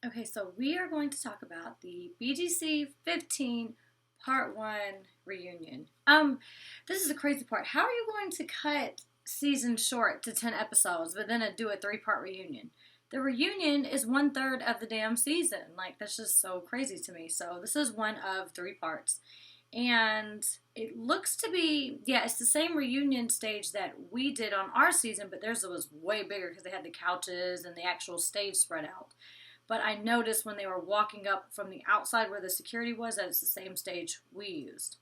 Okay, so we are going to talk about the BGC 15 Part 1 reunion. This is the crazy part. How are you going to cut season short to 10 episodes, but then do a 3-part reunion? The reunion is 1/3 of the damn season. Like, that's just so crazy to me. So, this is one of 3 parts. And it looks to be, yeah, it's the same reunion stage that we did on our season, but theirs was way bigger because they had the couches and the actual stage spread out. But I noticed when they were walking up from the outside where the security was that it's the same stage we used.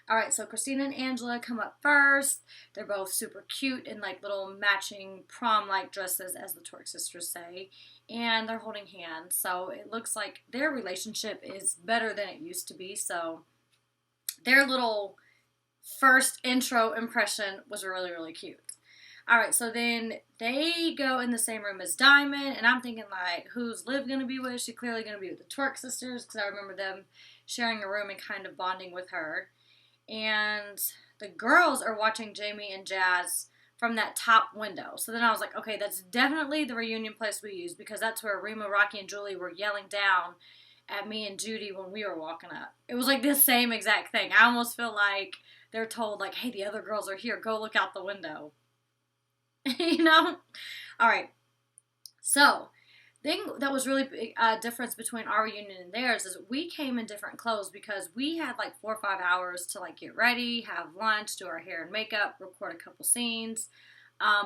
All right, so Christina and Angela come up first. They're both super cute in like little matching prom-like dresses, as the Twerk sisters say, and they're holding hands. So it looks like their relationship is better than it used to be. So their little first intro impression was really, really cute. All right, so then they go in the same room as Diamond, and I'm thinking, like, who's Liv going to be with? She's clearly going to be with the Twerk sisters, because I remember them sharing a room and kind of bonding with her. And the girls are watching Jamie and Jazz from that top window. So then I was like, okay, that's definitely the reunion place we used, because that's where Rima, Rocky, and Julie were yelling down at me and Judy when we were walking up. It was like the same exact thing. I almost feel like they're told, like, hey, the other girls are here. Go look out the window. You know? All right. So, thing that was really big difference between our reunion and theirs is we came in different clothes because we had like 4 or 5 hours to like get ready, have lunch, do our hair and makeup, record a couple scenes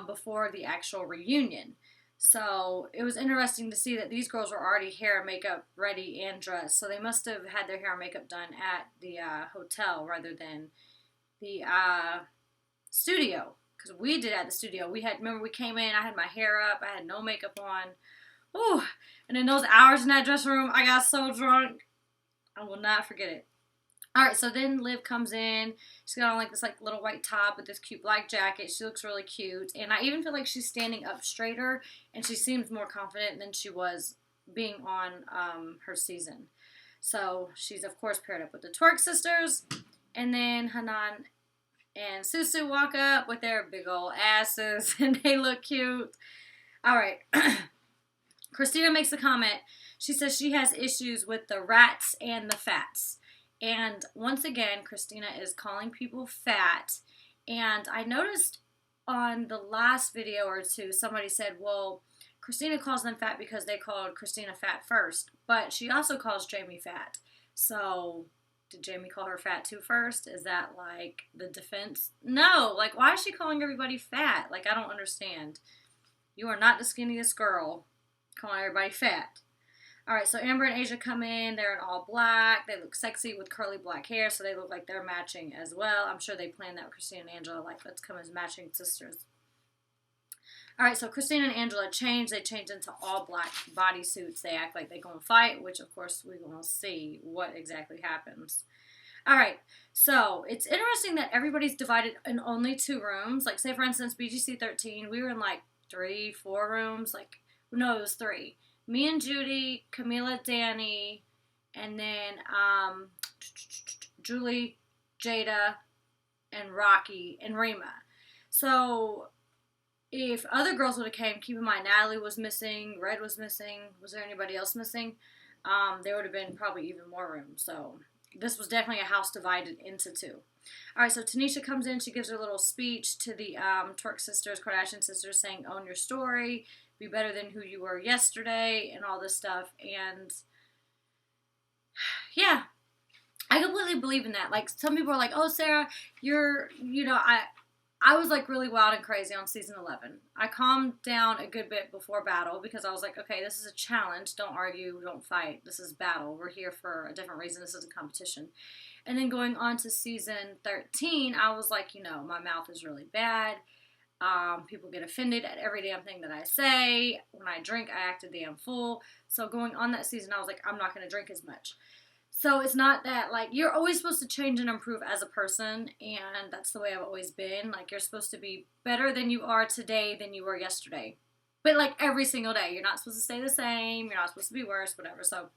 before the actual reunion. So it was interesting to see that these girls were already hair, makeup, ready, and dressed. So they must have had their hair and makeup done at the hotel rather than the studio. Because we did at the studio. Remember we came in, I had my hair up, I had no makeup on. Ooh, and in those hours in that dressing room, I got so drunk. I will not forget it. Alright, so then Liv comes in. She's got on like this like little white top with this cute black jacket. She looks really cute. And I even feel like she's standing up straighter and she seems more confident than she was being on her season. So she's of course paired up with the Twerk sisters. And then Hanan and Susu walk up with their big old asses and they look cute. Alright. Christina makes a comment. She says she has issues with the rats and the fats. And once again, Christina is calling people fat. And I noticed on the last video or two, somebody said, well, Christina calls them fat because they called Christina fat first. But she also calls Jamie fat. So, did Jamie call her fat too first? Is that like the defense? No. Like, why is she calling everybody fat? Like, I don't understand. You are not the skinniest girl calling everybody fat. Alright, so Amber and Asia come in. They're in all black. They look sexy with curly black hair, so they look like they're matching as well. I'm sure they planned that with Christina and Angela, like, let's come as matching sisters. Alright, so Christina and Angela change. They change into all black bodysuits. They act like they're going to fight, which, of course, we're going to see what exactly happens. Alright, so it's interesting that everybody's divided in only 2 rooms. Like, say, for instance, BGC 13, we were in, like, 3, 4 rooms. Like, no, it was 3. Me and Judy, Camila, Danny, and then Julie, Jada, and Rocky, and Rima. So, if other girls would have came, keep in mind, Natalie was missing, Red was missing, was there anybody else missing? There would have been probably even more room. So, this was definitely a house divided into 2. Alright, so Tanisha comes in, she gives her little speech to the Twerk sisters, Kardashian sisters, saying, own your story, be better than who you were yesterday, and all this stuff. And yeah, I completely believe in that. Like, some people are like, oh, Sarah, I was like really wild and crazy on season 11. I calmed down a good bit before battle because I was like, okay, this is a challenge. Don't argue, don't fight. This is battle. We're here for a different reason. This is a competition. And then going on to season 13, I was like, my mouth is really bad. People get offended at every damn thing that I say. When I drink, I act a damn fool. So going on that season, I was like, I'm not going to drink as much. So it's not that, like, you're always supposed to change and improve as a person, and that's the way I've always been. Like, you're supposed to be better than you are today than you were yesterday. But, like, every single day. You're not supposed to stay the same. You're not supposed to be worse, whatever. So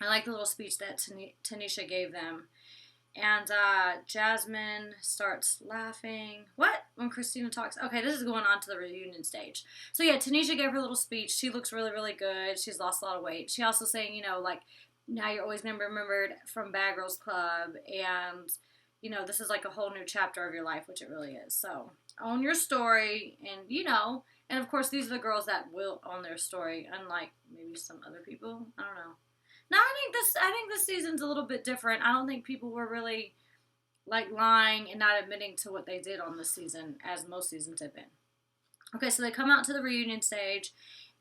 I like the little speech that Tanisha gave them. And Jasmine starts laughing. What? When Christina talks. Okay, this is going on to the reunion stage. So yeah, Tanisha gave her little speech. She looks really, really good. She's lost a lot of weight. She also saying, like, now you're always remembered from Bad Girls Club. And, this is like a whole new chapter of your life, which it really is. So own your story. And, and of course, these are the girls that will own their story, unlike maybe some other people. I don't know. No, I think this season's a little bit different. I don't think people were really like lying and not admitting to what they did on this season, as most seasons have been. Okay, so they come out to the reunion stage,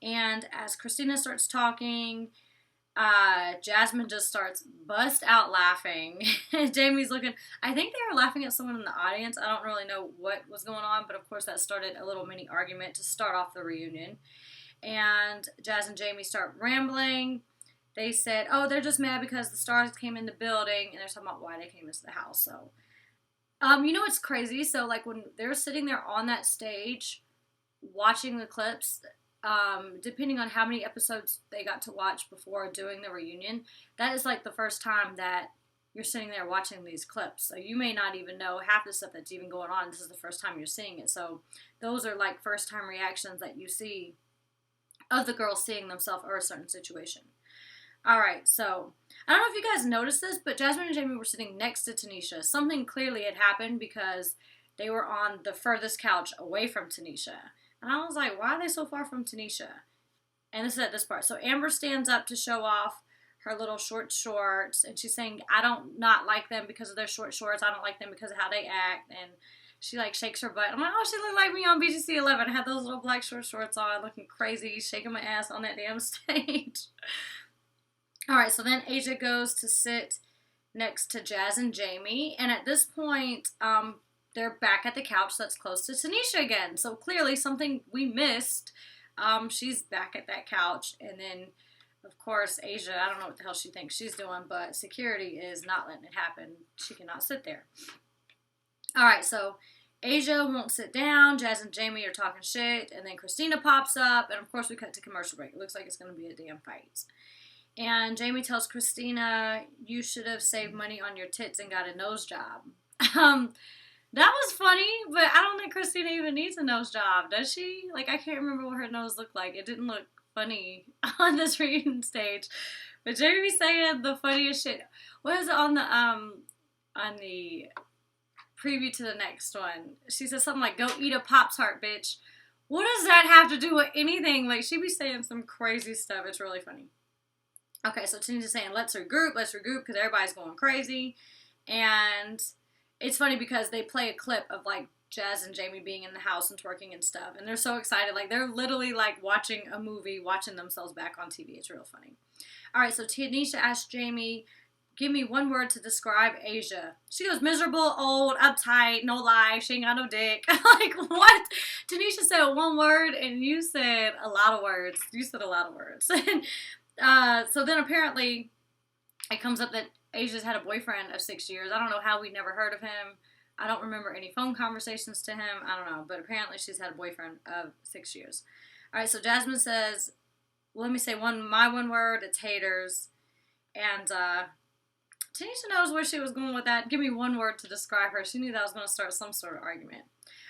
and as Christina starts talking, Jasmine just starts bust out laughing. Jamie's looking. I think they were laughing at someone in the audience. I don't really know what was going on, but of course that started a little mini argument to start off the reunion. And Jazz and Jamie start rambling. They said, oh, they're just mad because the stars came in the building, and they're talking about why they came into the house. So, it's crazy. So, like, when they're sitting there on that stage watching the clips, depending on how many episodes they got to watch before doing the reunion, that is, like, the first time that you're sitting there watching these clips. So, you may not even know half the stuff that's even going on. This is the first time you're seeing it. So, those are, like, first-time reactions that you see of the girls seeing themselves or a certain situation. Alright, so, I don't know if you guys noticed this, but Jasmine and Jamie were sitting next to Tanisha. Something clearly had happened because they were on the furthest couch away from Tanisha. And I was like, why are they so far from Tanisha? And this is at this part. So Amber stands up to show off her little short shorts, and she's saying, I don't not like them because of their short shorts. I don't like them because of how they act. And she, like, shakes her butt. I'm like, oh, she looked like me on BGC 11. I had those little black short shorts on, looking crazy, shaking my ass on that damn stage. Alright, so then Asia goes to sit next to Jazz and Jamie, and at this point, they're back at the couch that's close to Tanisha again. So clearly something we missed. She's back at that couch, and then, of course, Asia, I don't know what the hell she thinks she's doing, but security is not letting it happen. She cannot sit there. Alright, so Asia won't sit down, Jazz and Jamie are talking shit, and then Christina pops up, and of course we cut to commercial break. It looks like it's going to be a damn fight. And Jamie tells Christina, you should have saved money on your tits and got a nose job. That was funny, but I don't think Christina even needs a nose job, does she? Like, I can't remember what her nose looked like. It didn't look funny on this reunion stage. But Jamie saying the funniest shit. What is it on the preview to the next one? She says something like, go eat a Pop-Tart, bitch. What does that have to do with anything? Like, she be saying some crazy stuff. It's really funny. Okay, so Tanisha's saying, let's regroup, because everybody's going crazy. And it's funny because they play a clip of, like, Jazz and Jamie being in the house and twerking and stuff. And they're so excited. Like, they're literally, like, watching a movie, watching themselves back on TV. It's real funny. All right, so Tanisha asked Jamie, give me one word to describe Asia. She goes, miserable, old, uptight, no lie, she ain't got no dick. Like, what? Tanisha said one word, and you said a lot of words. You said a lot of words. So then apparently it comes up that Asia's had a boyfriend of 6 years. I don't know how we never heard of him. I don't remember any phone conversations to him. I don't know. But apparently she's had a boyfriend of 6 years. All right, so Jasmine says, well, let me say my one word, it's haters. And Tanisha knows where she was going with that. Give me one word to describe her. She knew that was going to start some sort of argument.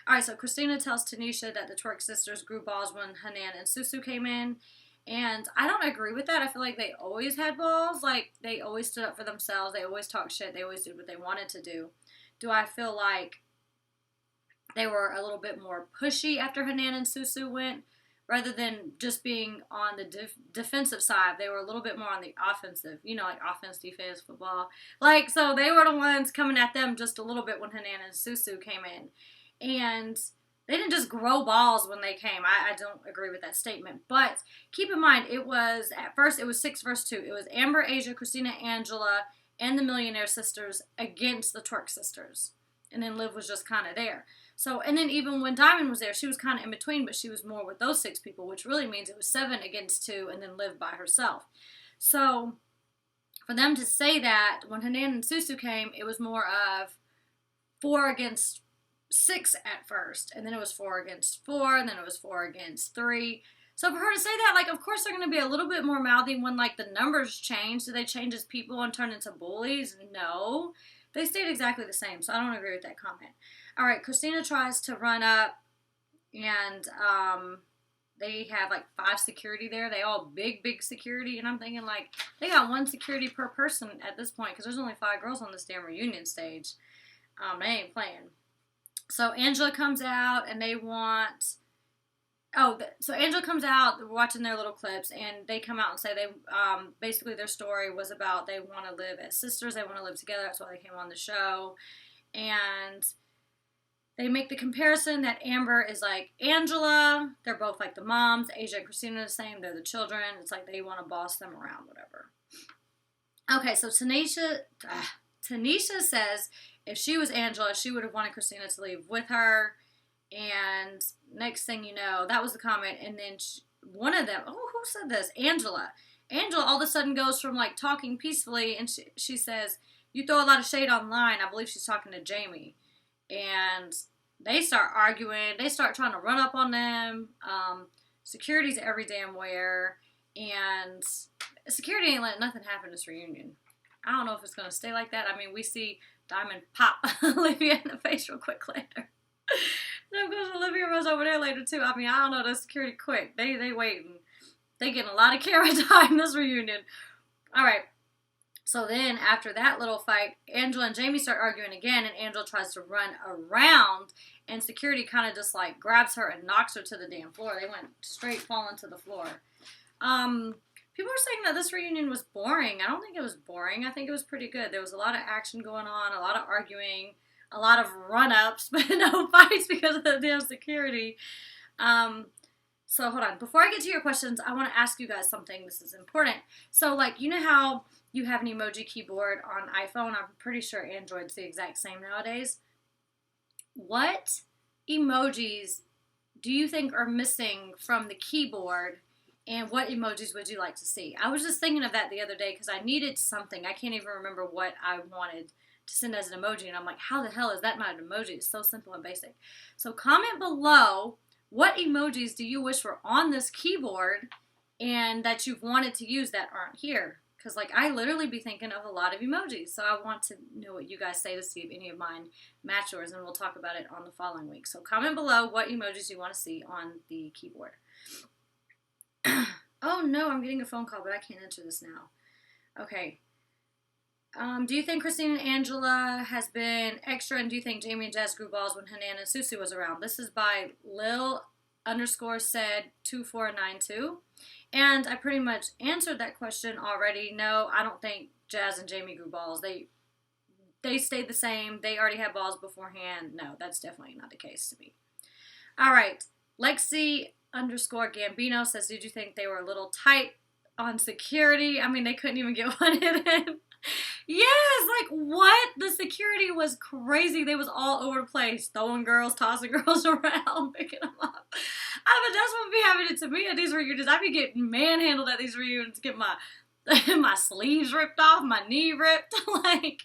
All right, so Christina tells Tanisha that the Twerk sisters grew balls when Hanan and Susu came in. And I don't agree with that. I feel like they always had balls. Like, they always stood up for themselves. They always talked shit. They always did what they wanted to do. Do I feel like they were a little bit more pushy after Hanan and Susu went? Rather than just being on the defensive side, they were a little bit more on the offensive. You know, like offense, defense, football. Like, so they were the ones coming at them just a little bit when Hanan and Susu came in. And they didn't just grow balls when they came. I don't agree with that statement. But keep in mind, at first it was 6 versus 2. It was Amber, Asia, Christina, Angela, and the Millionaire Sisters against the Twerk Sisters. And then Liv was just kind of there. So, and then even when Diamond was there, she was kind of in between, but she was more with those 6 people, which really means it was 7 against 2, and then Liv by herself. So, for them to say that, when Hanan and Susu came, it was more of 4 against 6 at first, and then it was 4 against 4, and then it was 4 against 3. So for her to say that, like, of course they're going to be a little bit more mouthy when, like, the numbers change. Do they change as people and turn into bullies? No. They stayed exactly the same, so I don't agree with that comment. All right, Christina tries to run up, and they have like 5 security there. They all big security, and I'm thinking like they got 1 security per person at this point because there's only 5 girls on this damn reunion stage. They ain't playing. So Angela comes out, and they want. So Angela comes out, we're watching their little clips, and they come out and say they, basically their story was about they want to live as sisters, they want to live together, that's why they came on the show, and they make the comparison that Amber is like Angela, they're both like the moms, Asia and Christina are the same, they're the children, it's like they want to boss them around, whatever. Okay, so Tanisha says if she was Angela, she would have wanted Christina to leave with her. And next thing you know, that was the comment. And then one of them, who said this? Angela all of a sudden goes from like talking peacefully, and she says, you throw a lot of shade online. I believe she's talking to Jamie. And they start arguing. They start trying to run up on them. Security's every damn where. And security ain't letting nothing happen in this reunion. I don't know if it's going to stay like that. I mean, we see Diamond pop Olivia in the face real quick later. Then goes Olivia Rose over there later too. I mean, I don't know, the security quick. They waiting. They getting a lot of camera time in this reunion. Alright. So then after that little fight, Angela and Jamie start arguing again, and Angela tries to run around, and security kind of just like grabs her and knocks her to the damn floor. They went straight falling to the floor. People are saying that this reunion was boring. I don't think it was boring. I think it was pretty good. There was a lot of action going on, a lot of arguing, a lot of run-ups, but no fights because of the damn security. So hold on. Before I get to your questions, I want to ask you guys something. This is important. So, like, you know how you have an emoji keyboard on iPhone? I'm pretty sure Android's the exact same nowadays. What emojis do you think are missing from the keyboard, and what emojis would you like to see? I was just thinking of that the other day because I needed something. I can't even remember what I wanted to send as an emoji, and I'm like, how the hell is that not an emoji? It's so simple and basic. So comment below, what emojis do you wish were on this keyboard and that you've wanted to use that aren't here? Because, like, I literally be thinking of a lot of emojis, so I want to know what you guys say to see if any of mine match yours, and we'll talk about it on the following week. So comment below what emojis you want to see on the keyboard. Oh no, I'm getting a phone call, but I can't answer this now. Okay. Do you think Christina and Angela has been extra, and do you think Jamie and Jazz grew balls when Hanan and Susie was around? This is by Lil_said2492. And I pretty much answered that question already. No, I don't think Jazz and Jamie grew balls. They stayed the same. They already had balls beforehand. No, that's definitely not the case to me. All right. Lexi_Gambino says, did you think they were a little tight on security? I mean, they couldn't even get one hit in. Yes, like what? The security was crazy. They was all over the place, throwing girls, tossing girls around, picking them up. I mean, that's what be happening to me at these reunions. I be getting manhandled at these reunions, get my my sleeves ripped off, my knee ripped. Like,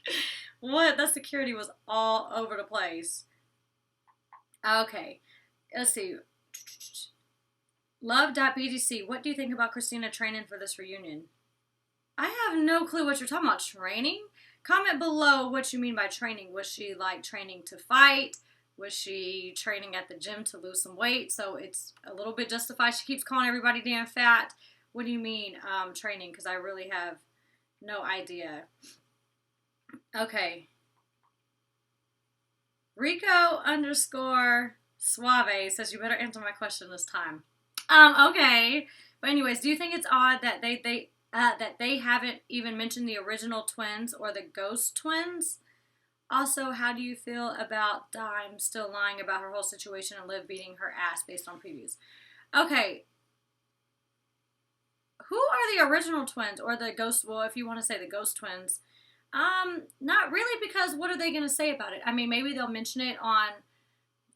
what? The security was all over the place. Okay, let's see. Love.bgc, what do you think about Christina training for this reunion? I have no clue what you're talking about. Training? Comment below what you mean by training. Was she like training to fight? Was she training at the gym to lose some weight? So it's a little bit justified. She keeps calling everybody damn fat. What do you mean training? Because I really have no idea. Okay. Rico_Suave says you better answer my question this time. Okay. But anyways, do you think it's odd that they haven't even mentioned the original twins or the ghost twins? Also, how do you feel about Dime still lying about her whole situation and Liv beating her ass based on previews? Okay. Who are the original twins or the ghost, well, if you want to say the ghost twins? Not really, because what are they going to say about it? I mean, maybe they'll mention it on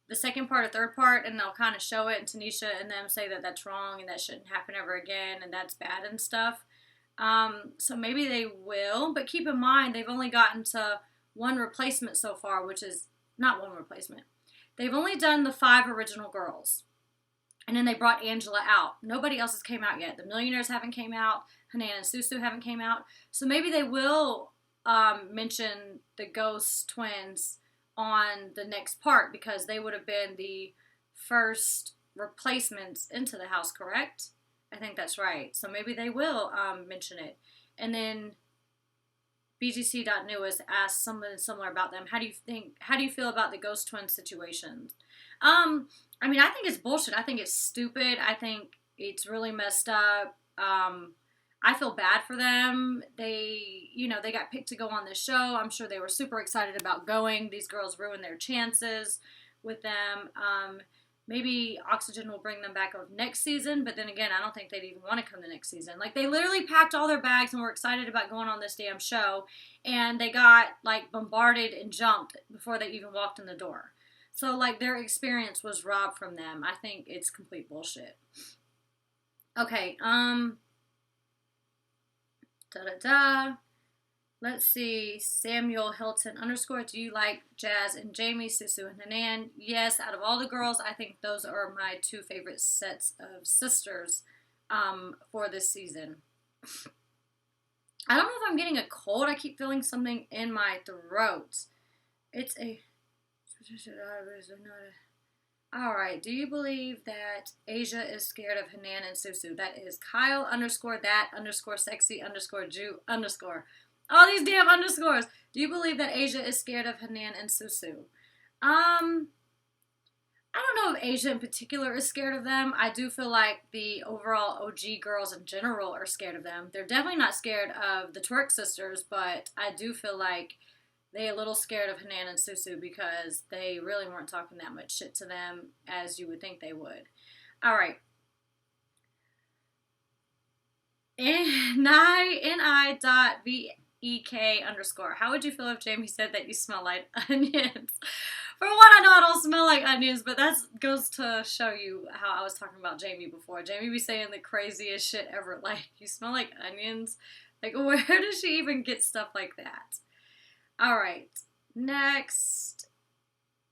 the second part or third part, and they'll kind of show it, and Tanisha and them say that that's wrong and that shouldn't happen ever again and that's bad and stuff. So maybe they will, but keep in mind they've only gotten to one replacement so far, which is not one replacement. They've only done the 5 original girls, and then they brought Angela out. Nobody else has came out yet. The Millionaires haven't came out. Hanan and Susu haven't came out. So maybe they will mention the ghost twins on the next part because they would have been the first replacements into the house, correct? I think that's right. So maybe they will mention it. And then BGC.News asked something similar about them. How do you feel about the ghost twin situation? I mean, I think it's bullshit. I think it's stupid. I think it's really messed up. I feel bad for them. They got picked to go on this show. I'm sure they were super excited about going. These girls ruined their chances with them. Maybe Oxygen will bring them back up next season, but then again, I don't think they'd even want to come the next season. Like, they literally packed all their bags and were excited about going on this damn show, and they got, like, bombarded and jumped before they even walked in the door. So, like, their experience was robbed from them. I think it's complete bullshit. Okay, da-da-da. Let's see. Samuel Hilton _ do you like Jazz and Jamie, Susu and Hanan? Yes, out of all the girls, I think those are my two favorite sets of sisters for this season. I don't know if I'm getting a cold. I keep feeling something in my throat. It's a... Alright, do you believe that Asia is scared of Hanan and Susu? That is Kyle _that_sexy_Jew_. All these damn underscores. Do you believe that Asia is scared of Hanan and Susu? I don't know if Asia in particular is scared of them. I do feel like the overall OG girls in general are scared of them. They're definitely not scared of the Twerk sisters, but I do feel like they're a little scared of Hanan and Susu because they really weren't talking that much shit to them as you would think they would. All right. NI.VEK_. How would you feel if Jamie said that you smell like onions? For one, I know I don't smell like onions, but that goes to show you how I was talking about Jamie before. Jamie be saying the craziest shit ever. Like, you smell like onions? Like, where does she even get stuff like that? All right, next.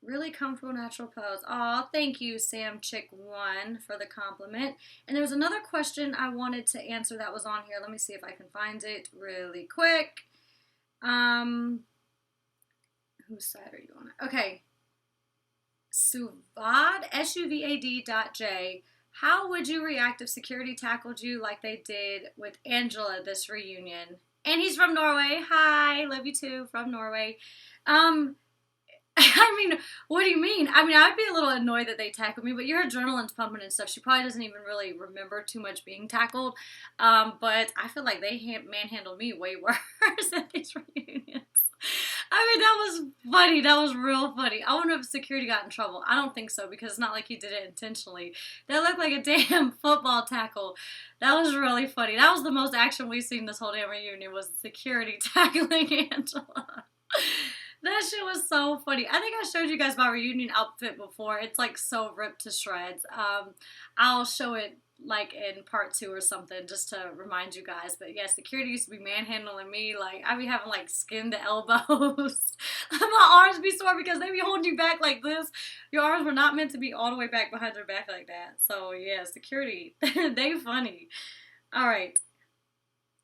Really comfortable natural pose. Aw, thank you, Sam Chick 1, for the compliment. And there was another question I wanted to answer that was on here. Let me see if I can find it really quick. Whose side are you on? Okay. Suvad, SUVAD.J. How would you react if security tackled you like they did with Angela this reunion? And he's from Norway. Hi, love you too, from Norway. I mean, what do you mean? I mean, I'd be a little annoyed that they tackled me, but your adrenaline's pumping and stuff. She probably doesn't even really remember too much being tackled. But I feel like they manhandled me way worse at these reunions. I mean, that was funny. That was real funny. I wonder if security got in trouble. I don't think so because it's not like he did it intentionally. That looked like a damn football tackle. That was really funny. That was the most action we've seen this whole damn reunion was security tackling Angela. That shit was so funny. I think I showed you guys my reunion outfit before. It's like so ripped to shreds. I'll show it like in part 2 or something just to remind you guys. But yeah, security used to be manhandling me. Like, I'd be having like skin to elbows. My arms be sore because they be holding you back like this. Your arms were not meant to be all the way back behind your back like that. So yeah, security, they funny. All right.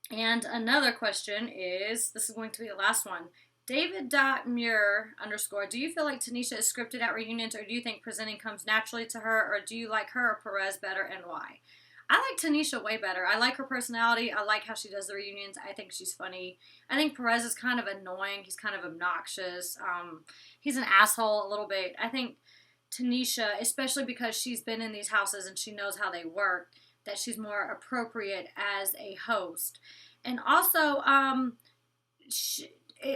And another question is, this is going to be the last one. David.Muir _ do you feel like Tanisha is scripted at reunions, or do you think presenting comes naturally to her, or do you like her or Perez better, and why? I like Tanisha way better. I like her personality. I like how she does the reunions. I think she's funny. I think Perez is kind of annoying. He's kind of obnoxious. He's an asshole a little bit. I think Tanisha, especially because she's been in these houses and she knows how they work, that she's more appropriate as a host. And also,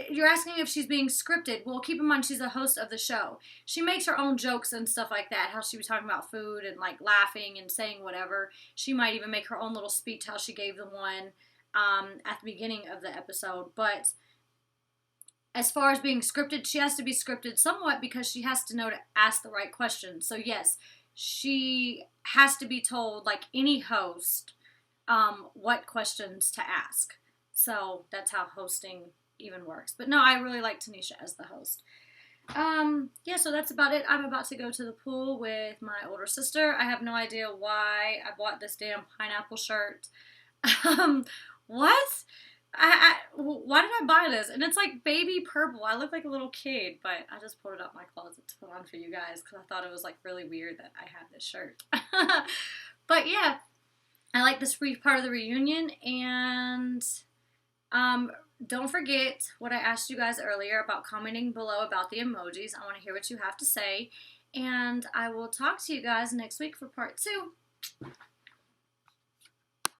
you're asking if she's being scripted. Well, keep in mind she's a host of the show. She makes her own jokes and stuff like that. How she was talking about food and like laughing and saying whatever. She might even make her own little speech how she gave the one at the beginning of the episode. But as far as being scripted, she has to be scripted somewhat because she has to know to ask the right questions. So yes, she has to be told, like any host, what questions to ask. So that's how hosting even works. But no, I really like Tanisha as the host. Yeah, so that's about it. I'm about to go to the pool with my older sister. I have no idea why I bought this damn pineapple shirt. What? Why did I buy this? And it's like baby purple. I look like a little kid, but I just pulled it out my closet to put on for you guys because I thought it was like really weird that I had this shirt. But yeah, I like this part of the reunion, and don't forget what I asked you guys earlier about commenting below about the emojis. I want to hear what you have to say, and I will talk to you guys next week for part 2.